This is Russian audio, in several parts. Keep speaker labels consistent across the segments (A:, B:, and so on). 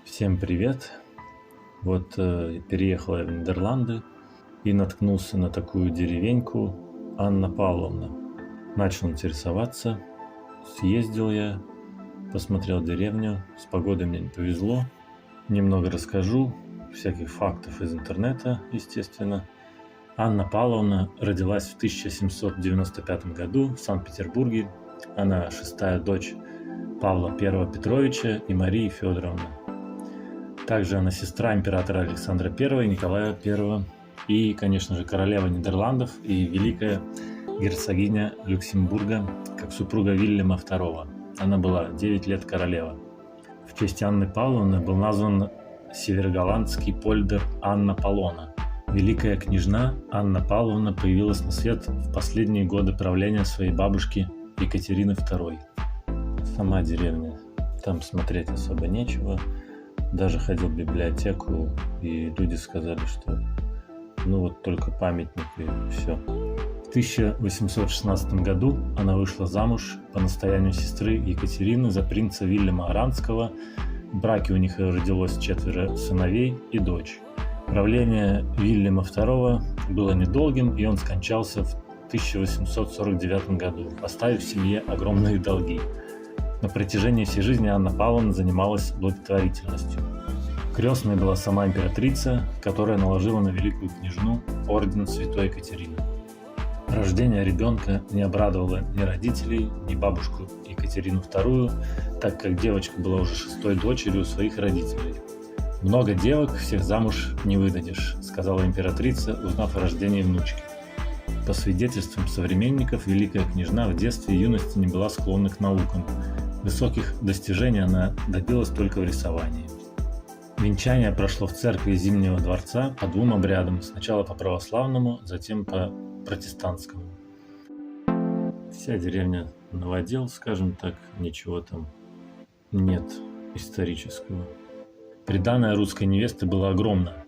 A: Всем привет! Переехал я в Нидерланды и наткнулся на такую деревеньку Анна Павловна. Начал интересоваться, съездил я, посмотрел деревню, с погодой мне не повезло. Немного расскажу, всяких фактов из интернета, естественно. Анна Павловна родилась в 1795 году в Санкт-Петербурге. Она шестая дочь Павла I Петровича и Марии Федоровны. Также она сестра императора Александра I, Николая I и, конечно же, королева Нидерландов и великая герцогиня Люксембурга, как супруга Вильяма II. Она была 9 лет королева. В честь Анны Павловны был назван североголландский польдер Анна Полона. Великая княжна Анна Павловна появилась на свет в последние годы правления своей бабушки Екатерины II. Сама деревня, там смотреть особо нечего. Даже ходил в библиотеку, и люди сказали, что только памятник и все. В 1816 году она вышла замуж по настоянию сестры Екатерины за принца Вильяма Оранского. В браке у них родилось 4 сыновей и дочь. Правление Вильяма II было недолгим, и он скончался в 1849 году, оставив семье огромные долги. На протяжении всей жизни Анна Павловна занималась благотворительностью. Крестной была сама императрица, которая наложила на великую княжну орден Святой Екатерины. Рождение ребенка не обрадовало ни родителей, ни бабушку Екатерину II, так как девочка была уже 6-й дочерью своих родителей. «Много девок, всех замуж не выдадишь», — сказала императрица, узнав о рождении внучки. По свидетельствам современников, великая княжна в детстве и юности не была склонна к наукам. Высоких достижений она добилась только в рисовании. Венчание прошло в церкви Зимнего дворца по 2 обрядам, сначала по православному, затем по протестантскому. Вся деревня новодел, скажем так, ничего там нет исторического. Приданое русской невесты было огромно.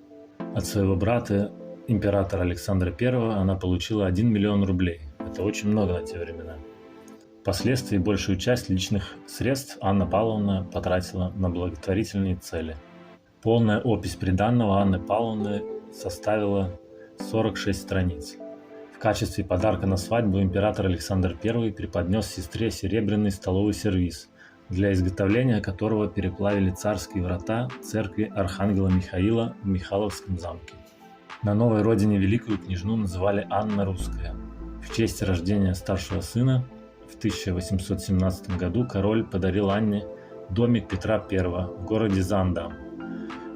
A: От своего брата, императора Александра I, она получила 1 миллион рублей. Это очень много на те времена. Впоследствии большую часть личных средств Анна Павловна потратила на благотворительные цели. Полная опись приданого Анны Павловны составила 46 страниц. В качестве подарка на свадьбу император Александр I преподнес сестре серебряный столовый сервиз, для изготовления которого переплавили царские врата церкви Архангела Михаила в Михайловском замке. На новой родине великую княжну называли Анна Русская. В честь рождения старшего сына в 1817 году король подарил Анне домик Петра I в городе Зандам,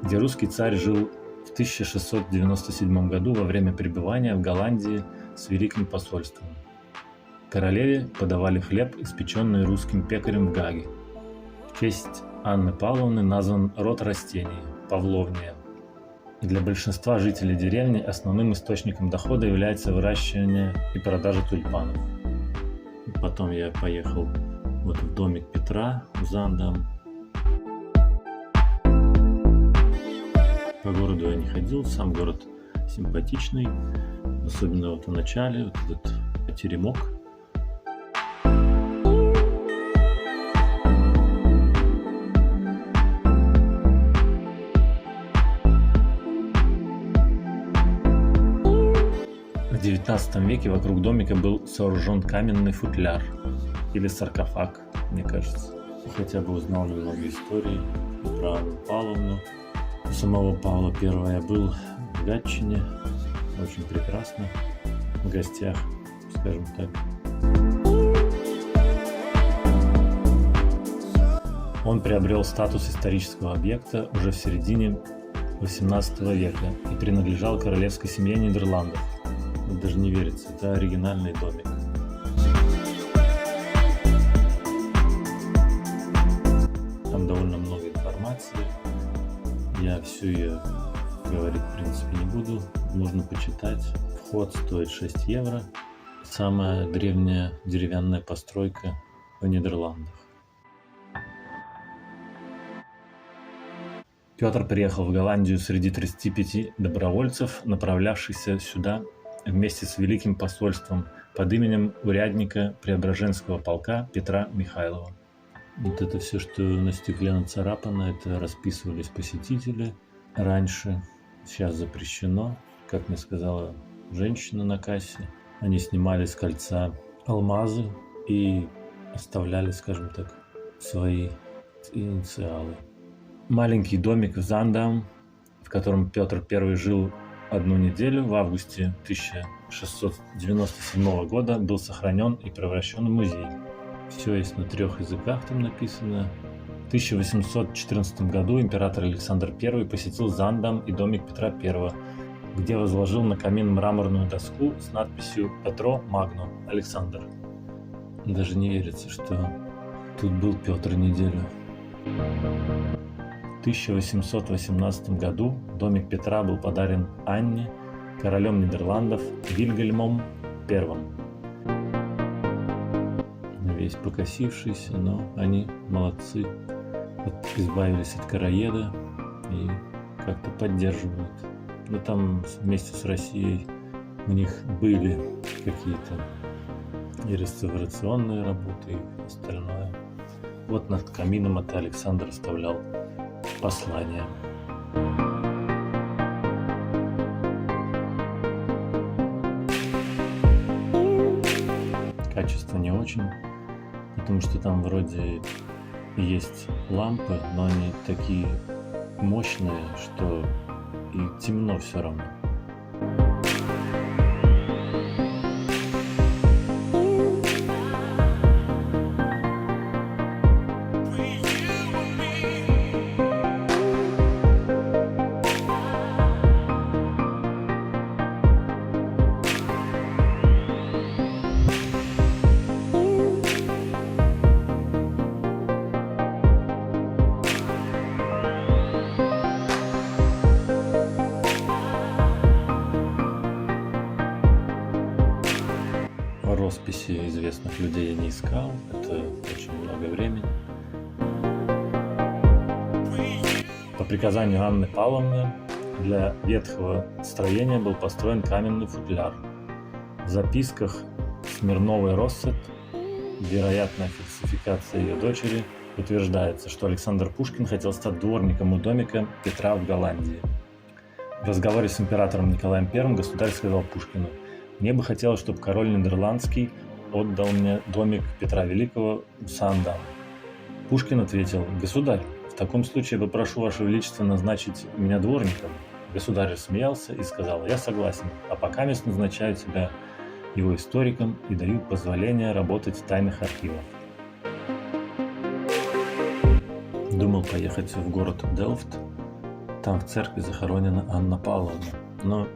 A: где русский царь жил в 1697 году во время пребывания в Голландии с Великим посольством. Королеве подавали хлеб, испеченный русским пекарем в Гаге. В честь Анны Павловны назван род растений – павловния. Для большинства жителей деревни основным источником дохода является выращивание и продажа тюльпанов. Потом я поехал в домик Петра в Зандам. По городу я не ходил, сам город симпатичный, особенно в начале, этот теремок. В XIX веке вокруг домика был сооружен каменный футляр или саркофаг, мне кажется. Хотя бы узнал немного истории про Анну Павловну. У самого Павла I я был в Гатчине, очень прекрасно, в гостях, скажем так. Он приобрел статус исторического объекта уже в середине XVIII века и принадлежал королевской семье Нидерландов. Даже не верится, это оригинальный домик. Там довольно много информации. Я всю ее говорить, в принципе, не буду. Можно почитать. Вход стоит 6 евро. Самая древняя деревянная постройка в Нидерландах. Петр приехал в Голландию среди 35 добровольцев, направлявшихся сюда вместе с Великим посольством под именем урядника Преображенского полка Петра Михайлова. Вот это все, что на стекле нацарапано, это расписывались посетители раньше. Сейчас запрещено, как мне сказала женщина на кассе. Они снимали с кольца алмазы и оставляли, скажем так, свои инициалы. Маленький домик в Зандам, в котором Петр I жил 1 неделю, в августе 1697 года был сохранен и превращен в музей. Все есть на 3 языках там написано. В 1814 году император Александр I посетил Зандам и домик Петра I, где возложил на камин мраморную доску с надписью «Петро Магно, Александр». Даже не верится, что тут был Петр неделю. В 1818 году домик Петра был подарен Анне, королем Нидерландов Вильгельмом I. Весь покосившийся, но они молодцы. Избавились от короеда и как-то поддерживают. Но там вместе с Россией у них были какие-то и реставрационные работы, и остальное. Вот над камином это Александр оставлял послание. Качество не очень, потому что там вроде есть лампы, но они такие мощные, что и темно все равно. Росписи известных людей я не искал, это очень много времени. По приказанию Анны Павловны для ветхого строения был построен каменный футляр. В записках Смирновой Россет, вероятная фальсификация ее дочери, утверждается, что Александр Пушкин хотел стать дворником у домика Петра в Голландии. В разговоре с императором Николаем I государь сказал Пушкину: «Мне бы хотелось, чтобы король Нидерландский отдал мне домик Петра Великого у Зандам». Пушкин ответил: «Государь, в таком случае я попрошу Ваше Величество назначить меня дворником». Государь рассмеялся и сказал: «Я согласен, а пока мест назначаю тебя его историком и даю позволение работать в тайных архивах». Думал поехать в город Делфт, там в церкви захоронена Анна Павловна, но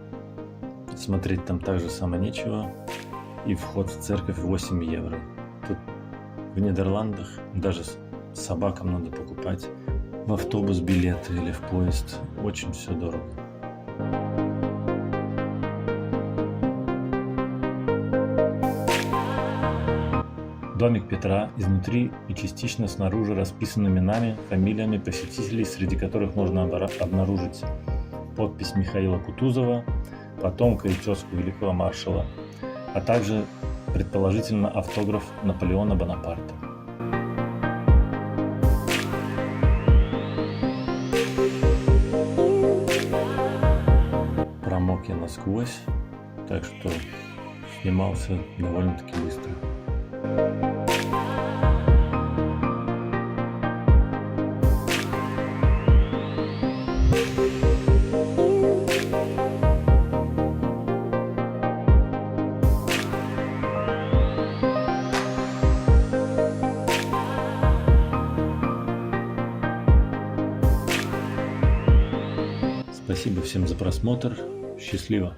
A: смотреть там так же само нечего, и вход в церковь 8 евро. Тут в Нидерландах даже собакам надо покупать в автобус билеты или в поезд. Очень все дорого. Домик Петра изнутри и частично снаружи расписан именами, фамилиями посетителей, среди которых можно обнаружить подпись Михаила Кутузова, потомка и тезку великого маршала, а также, предположительно, автограф Наполеона Бонапарта. Промок я насквозь, так что снимался довольно-таки быстро. Спасибо всем за просмотр. Счастливо!